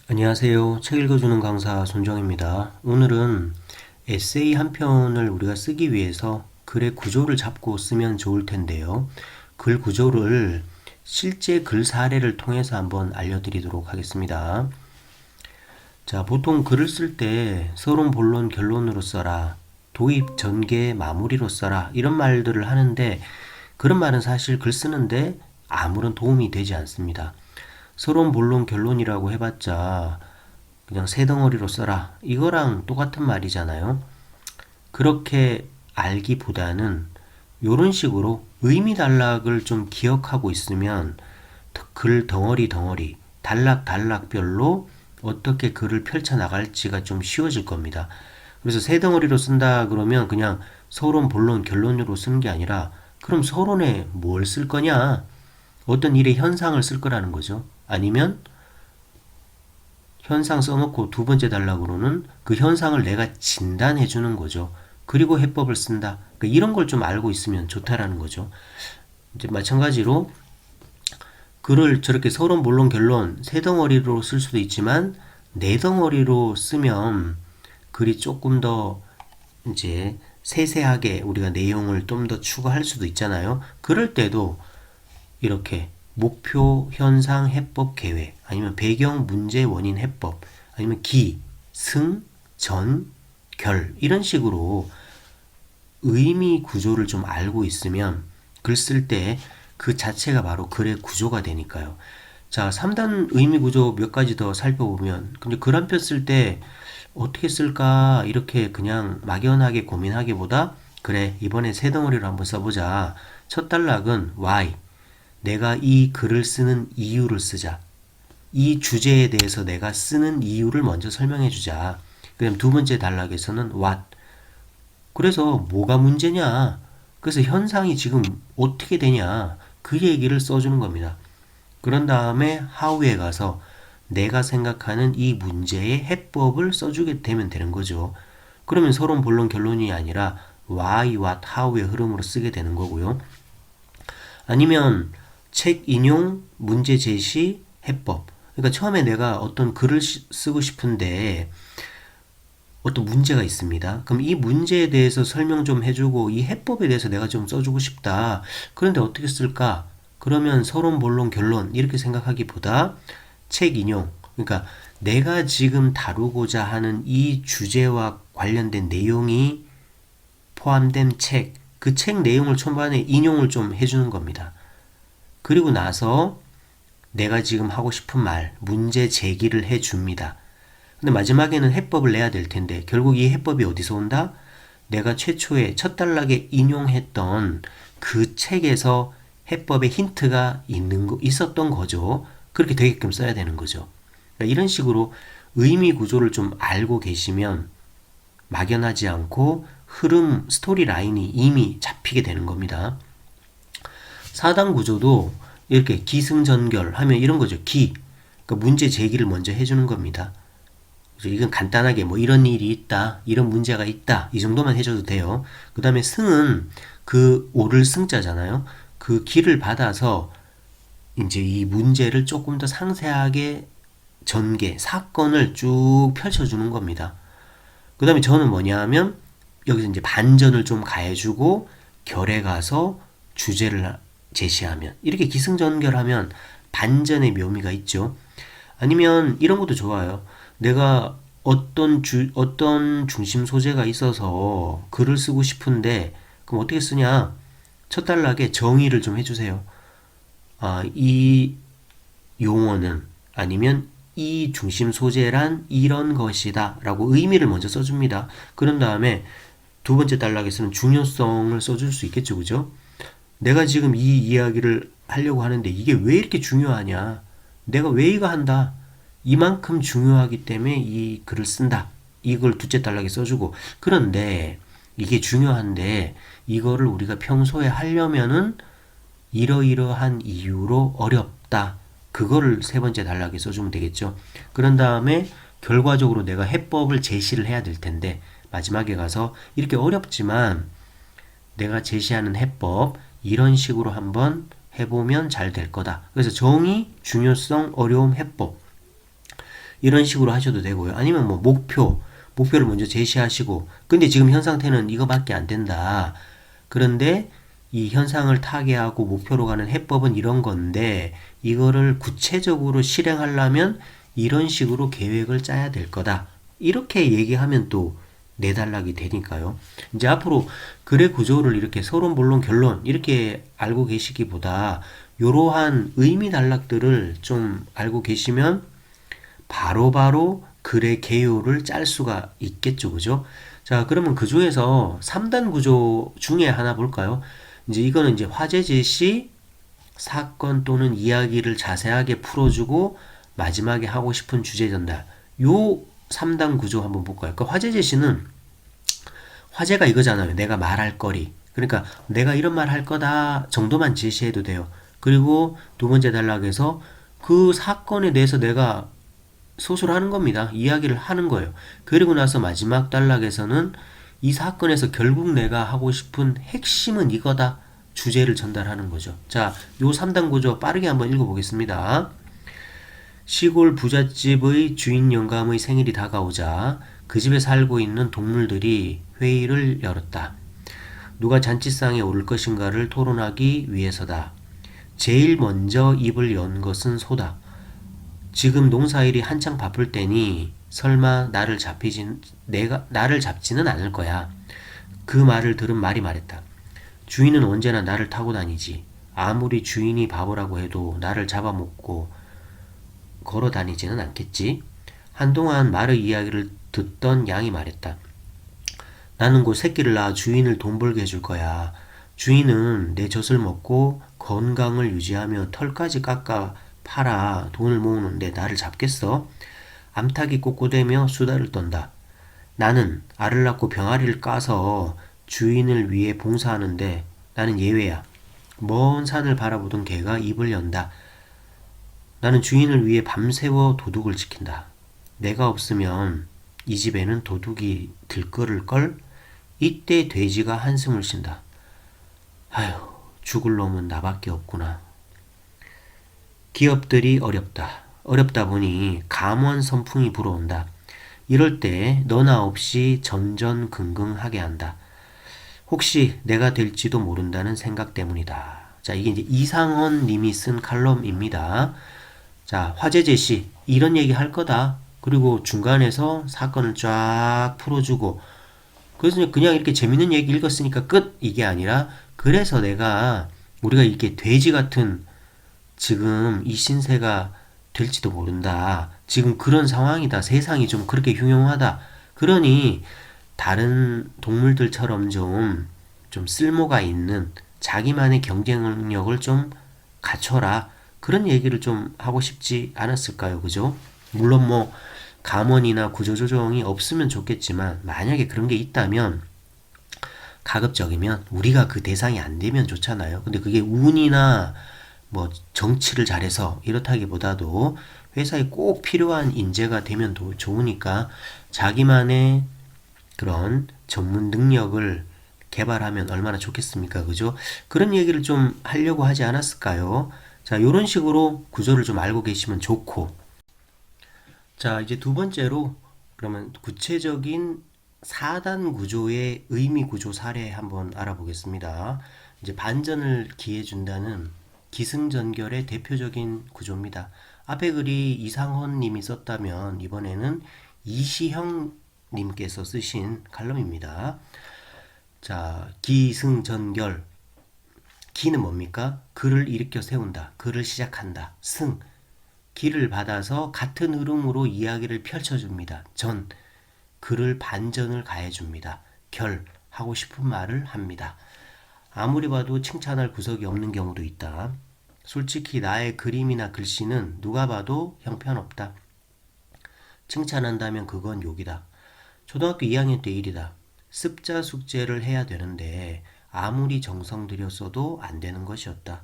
안녕하세요. 책 읽어주는 강사 손정입니다. 오늘은 에세이 한 편을 우리가 쓰기 위해서 글의 구조를 잡고 쓰면 좋을 텐데요. 글 구조를 실제 글 사례를 통해서 한번 알려드리도록 하겠습니다. 자, 보통 글을 쓸 때 서론, 본론, 결론으로 써라, 도입, 전개, 마무리로 써라 이런 말들을 하는데 그런 말은 사실 글 쓰는데 아무런 도움이 되지 않습니다. 서론, 본론, 결론이라고 해봤자 그냥 세 덩어리로 써라. 이거랑 똑같은 말이잖아요. 그렇게 알기보다는 이런 식으로 의미 단락을 좀 기억하고 있으면 글 덩어리 덩어리, 단락 단락별로 어떻게 글을 펼쳐 나갈지가 좀 쉬워질 겁니다. 그래서 세 덩어리로 쓴다 그러면 그냥 서론, 본론, 결론으로 쓰는 게 아니라 그럼 서론에 뭘 쓸 거냐? 어떤 일의 현상을 쓸 거라는 거죠. 아니면 현상 써놓고 두 번째 단락으로는 그 현상을 내가 진단해 주는 거죠. 그리고 해법을 쓴다. 그러니까 이런 걸 좀 알고 있으면 좋다라는 거죠. 이제 마찬가지로 글을 저렇게 서론, 본론, 결론 세 덩어리로 쓸 수도 있지만 네 덩어리로 쓰면 글이 조금 더 이제 세세하게 우리가 내용을 좀 더 추가할 수도 있잖아요. 그럴 때도 이렇게 목표, 현상, 해법, 계획 아니면 배경, 문제, 원인, 해법 아니면 기, 승, 전, 결 이런 식으로 의미 구조를 좀 알고 있으면 글 쓸 때 그 자체가 바로 글의 구조가 되니까요. 자, 3단 의미 구조 몇 가지 더 살펴보면 근데 글 한 편 쓸 때 어떻게 쓸까 이렇게 그냥 막연하게 고민하기보다 그래 이번에 세 덩어리로 한번 써보자. 첫 단락은 why 내가 이 글을 쓰는 이유를 쓰자. 이 주제에 대해서 내가 쓰는 이유를 먼저 설명해 주자. 그다음 두 번째 단락에서는 what. 그래서 뭐가 문제냐? 그래서 현상이 지금 어떻게 되냐? 그 얘기를 써주는 겁니다. 그런 다음에 how에 가서 내가 생각하는 이 문제의 해법을 써주게 되면 되는 거죠. 그러면 서론, 본론, 결론이 아니라 why, what, how의 흐름으로 쓰게 되는 거고요. 아니면 책 인용, 문제 제시, 해법. 그러니까 처음에 내가 어떤 글을 쓰고 싶은데 어떤 문제가 있습니다. 그럼 이 문제에 대해서 설명 좀 해주고 이 해법에 대해서 내가 좀 써주고 싶다. 그런데 어떻게 쓸까? 그러면 서론, 본론, 결론 이렇게 생각하기보다 책 인용. 그러니까 내가 지금 다루고자 하는 이 주제와 관련된 내용이 포함된 책, 그 책 내용을 초반에 인용을 좀 해주는 겁니다. 그리고 나서 내가 지금 하고 싶은 말, 문제 제기를 해줍니다. 근데 마지막에는 해법을 내야 될 텐데 결국 이 해법이 어디서 온다? 내가 최초에 첫 단락에 인용했던 그 책에서 해법의 힌트가 있었던 거죠. 그렇게 되게끔 써야 되는 거죠. 그러니까 이런 식으로 의미 구조를 좀 알고 계시면 막연하지 않고 흐름, 스토리 라인이 이미 잡히게 되는 겁니다. 4단 구조도 이렇게 기승전결 하면 이런 거죠. 그러니까 문제 제기를 먼저 해주는 겁니다. 이건 간단하게 뭐 이런 일이 있다, 이런 문제가 있다 이 정도만 해줘도 돼요. 그 다음에 승은 그 오를 승자잖아요. 그 기를 받아서 이제 이 문제를 조금 더 상세하게 전개, 사건을 쭉 펼쳐주는 겁니다. 그 다음에 저는 뭐냐 하면 여기서 이제 반전을 좀 가해주고 결에 가서 주제를 제시하면 이렇게 기승전결하면 반전의 묘미가 있죠. 아니면 이런 것도 좋아요. 내가 어떤 중심 소재가 있어서 글을 쓰고 싶은데 그럼 어떻게 쓰냐? 첫 단락에 정의를 좀 해주세요. 이 용어는 아니면 이 중심 소재란 이런 것이다 라고 의미를 먼저 써줍니다. 그런 다음에 두 번째 단락에서는 중요성을 써줄 수 있겠죠. 그죠? 내가 지금 이 이야기를 하려고 하는데 이게 왜 이렇게 중요하냐? 내가 왜 이거 한다? 이만큼 중요하기 때문에 이 글을 쓴다. 이걸 둘째 단락에 써주고. 그런데 이게 중요한데 이거를 우리가 평소에 하려면은 이러이러한 이유로 어렵다. 그거를 세 번째 단락에 써주면 되겠죠. 그런 다음에 결과적으로 내가 해법을 제시를 해야 될 텐데 마지막에 가서 이렇게 어렵지만 내가 제시하는 해법 이런 식으로 한번 해보면 잘 될 거다. 그래서 정의, 중요성, 어려움, 해법 이런 식으로 하셔도 되고요. 아니면 뭐 목표를 먼저 제시하시고, 근데 지금 현 상태는 이거밖에 안 된다. 그런데 이 현상을 타개하고 목표로 가는 해법은 이런 건데, 이거를 구체적으로 실행하려면 이런 식으로 계획을 짜야 될 거다. 이렇게 얘기하면 또 내단락이 되니까요. 이제 앞으로 글의 구조를 이렇게 서론, 본론, 결론 이렇게 알고 계시기보다 이러한 의미 단락들을 좀 알고 계시면 바로바로 글의 개요를 짤 수가 있겠죠. 그죠? 자, 그러면 그 중에서 3단 구조 중에 하나 볼까요? 이제 이거는 이제 화제 제시, 사건 또는 이야기를 자세하게 풀어주고 마지막에 하고 싶은 주제 전달. 요 3단 구조 한번 볼까요? 그 화제 제시는 화제가 이거잖아요. 내가 말할 거리. 그러니까 내가 이런 말 할 거다 정도만 제시해도 돼요. 그리고 두 번째 단락에서 그 사건에 대해서 내가 소설하는 겁니다. 이야기를 하는 거예요. 그리고 나서 마지막 단락에서는 이 사건에서 결국 내가 하고 싶은 핵심은 이거다. 주제를 전달하는 거죠. 자, 요 3단 구조 빠르게 한번 읽어보겠습니다. 시골 부잣집의 주인 영감의 생일이 다가오자 그 집에 살고 있는 동물들이 회의를 열었다. 누가 잔치상에 오를 것인가를 토론하기 위해서다. 제일 먼저 입을 연 것은 소다. 지금 농사일이 한창 바쁠 때니 설마 나를 잡지는 않을 거야. 그 말을 들은 말이 말했다. 주인은 언제나 나를 타고 다니지. 아무리 주인이 바보라고 해도 나를 잡아먹고 걸어 다니지는 않겠지. 한동안 말의 이야기를 듣던 양이 말했다. 나는 곧 새끼를 낳아 주인을 돈 벌게 해줄 거야. 주인은 내 젖을 먹고 건강을 유지하며 털까지 깎아 팔아 돈을 모으는데 나를 잡겠어? 암탉이 꼬꼬대며 수다를 떤다. 나는 알을 낳고 병아리를 까서 주인을 위해 봉사하는데 나는 예외야. 먼 산을 바라보던 개가 입을 연다. 나는 주인을 위해 밤새워 도둑을 지킨다. 내가 없으면 이 집에는 도둑이 들끓을걸? 이때 돼지가 한숨을 쉰다. 아휴, 죽을 놈은 나밖에 없구나. 기업들이 어렵다. 어렵다 보니 감원 선풍이 불어온다. 이럴 때 너나 없이 전전긍긍하게 한다. 혹시 내가 될지도 모른다는 생각 때문이다. 자, 이게 이제 이상헌 님이 쓴 칼럼입니다. 자, 화제 제시. 이런 얘기 할 거다. 그리고 중간에서 사건을 쫙 풀어주고, 그래서 그냥 이렇게 재밌는 얘기 읽었으니까 끝! 이게 아니라, 그래서 우리가 이렇게 돼지 같은 지금 이 신세가 될지도 모른다. 지금 그런 상황이다. 세상이 좀 그렇게 흉흉하다. 그러니 다른 동물들처럼 좀 쓸모가 있는 자기만의 경쟁력을 좀 갖춰라. 그런 얘기를 좀 하고 싶지 않았을까요? 그죠? 물론 뭐 감원이나 구조조정이 없으면 좋겠지만 만약에 그런 게 있다면 가급적이면 우리가 그 대상이 안 되면 좋잖아요. 근데 그게 운이나 뭐 정치를 잘해서 이렇다기보다도 회사에 꼭 필요한 인재가 되면 더 좋으니까 자기만의 그런 전문 능력을 개발하면 얼마나 좋겠습니까? 그죠? 그런 얘기를 좀 하려고 하지 않았을까요? 자, 요런 식으로 구조를 좀 알고 계시면 좋고. 자, 이제 두 번째로 그러면 구체적인 4단 구조의 의미 구조 사례 한번 알아보겠습니다. 이제 반전을 기해준다는 기승전결의 대표적인 구조입니다. 앞에 글이 이상헌 님이 썼다면 이번에는 이시형 님께서 쓰신 칼럼입니다. 자, 기승전결. 기는 뭡니까? 글을 일으켜 세운다. 글을 시작한다. 승. 기를 받아서 같은 흐름으로 이야기를 펼쳐줍니다. 전. 글을 반전을 가해줍니다. 결. 하고 싶은 말을 합니다. 아무리 봐도 칭찬할 구석이 없는 경우도 있다. 솔직히 나의 그림이나 글씨는 누가 봐도 형편없다. 칭찬한다면 그건 욕이다. 초등학교 2학년 때 일이다. 습자 숙제를 해야 되는데 아무리 정성 들였어도 안 되는 것이었다.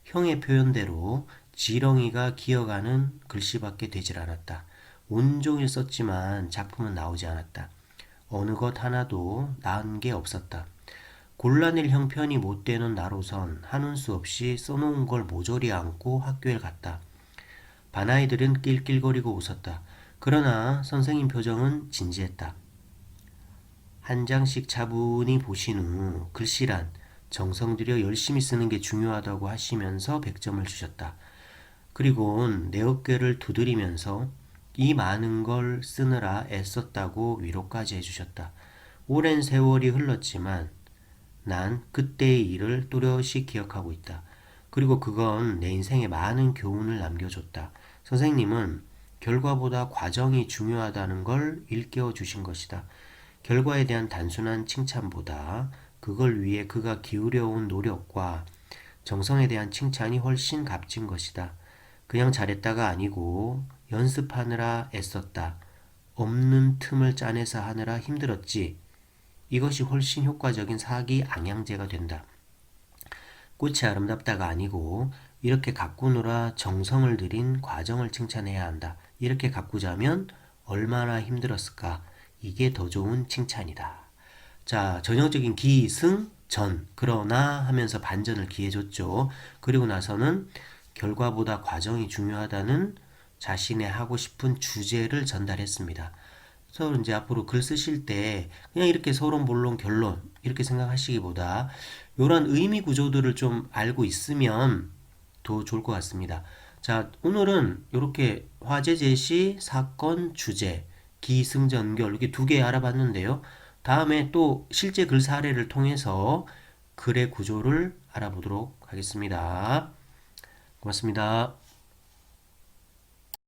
형의 표현대로 지렁이가 기어가는 글씨밖에 되질 않았다. 온종일 썼지만 작품은 나오지 않았다. 어느 것 하나도 나은 게 없었다. 골라낼 형편이 못 되는 나로선 한운 수 없이 써놓은 걸 모조리 안고 학교에 갔다. 반아이들은 낄낄거리고 웃었다. 그러나 선생님 표정은 진지했다. 한 장씩 차분히 보신 후 글씨란 정성 들여 열심히 쓰는 게 중요하다고 하시면서 100점을 주셨다. 그리고는 내 어깨를 두드리면서 이 많은 걸 쓰느라 애썼다고 위로까지 해주셨다. 오랜 세월이 흘렀지만 난 그때의 일을 또렷이 기억하고 있다. 그리고 그건 내 인생에 많은 교훈을 남겨줬다. 선생님은 결과보다 과정이 중요하다는 걸 일깨워 주신 것이다. 결과에 대한 단순한 칭찬보다 그걸 위해 그가 기울여온 노력과 정성에 대한 칭찬이 훨씬 값진 것이다. 그냥 잘했다가 아니고 연습하느라 애썼다. 없는 틈을 짜내서 하느라 힘들었지. 이것이 훨씬 효과적인 사기 방향제가 된다. 꽃이 아름답다가 아니고 이렇게 가꾸느라 정성을 들인 과정을 칭찬해야 한다. 이렇게 가꾸자면 얼마나 힘들었을까. 이게 더 좋은 칭찬이다. 자, 전형적인 기승, 전, 그러나 하면서 반전을 기해줬죠. 그리고 나서는 결과보다 과정이 중요하다는 자신의 하고 싶은 주제를 전달했습니다. 그래서 이제 앞으로 글 쓰실 때 그냥 이렇게 서론, 본론, 결론 이렇게 생각하시기보다 이런 의미 구조들을 좀 알고 있으면 더 좋을 것 같습니다. 자, 오늘은 이렇게 화제 제시, 사건, 주제, 기승전결 이렇게 두 개 알아봤는데요. 다음에 또 실제 글 사례를 통해서 글의 구조를 알아보도록 하겠습니다. 고맙습니다.